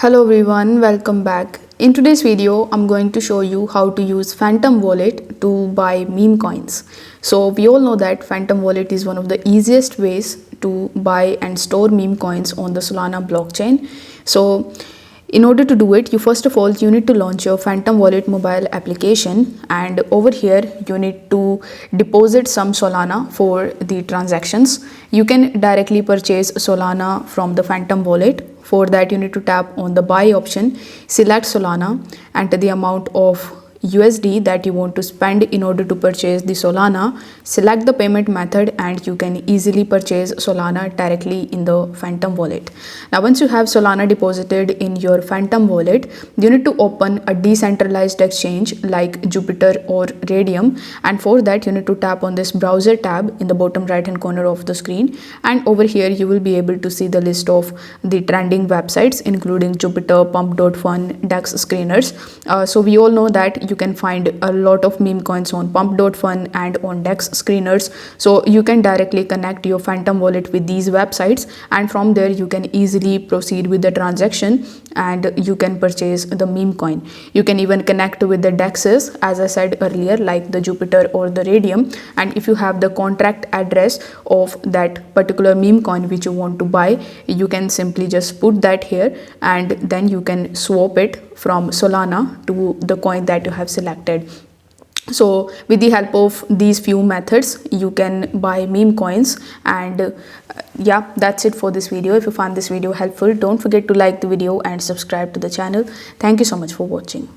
Hello everyone, welcome back. In today's video, I'm going to show you how to use Phantom Wallet to buy meme coins. So we all know that Phantom Wallet is one of the easiest ways to buy and store meme coins on the Solana blockchain. So in order to do it, first of all you need to launch your Phantom Wallet mobile application, and over here you need to deposit some Solana for the transactions. You can directly purchase Solana from the Phantom Wallet. For that, you need to tap on the buy option, select Solana, enter the amount of USD that you want to spend in order to purchase the Solana, select the payment method, and you can easily purchase Solana directly in the Phantom Wallet. Now once you have Solana deposited in your Phantom Wallet, you need to open a decentralized exchange like Jupiter or Radium, and for that you need to tap on this browser tab in the bottom right hand corner of the screen, and over here you will be able to see the list of the trending websites including Jupiter, Pump.fun, DEX screeners. So we all know that you can find a lot of meme coins on Pump.fun and on DEX screeners. So you can directly connect your Phantom Wallet with these websites, and from there you can easily proceed with the transaction and you can purchase the meme coin. You can even connect with the DEXs, as I said earlier, like the Jupiter or the Radium, and if you have the contract address of that particular meme coin which you want to buy, you can simply just put that here and then you can swap it from Solana to the coin that you have selected. So with the help of these few methods you can buy meme coins. And yeah, that's it for this video. If you found this video helpful, don't forget to like the video and subscribe to the channel. Thank you so much for watching.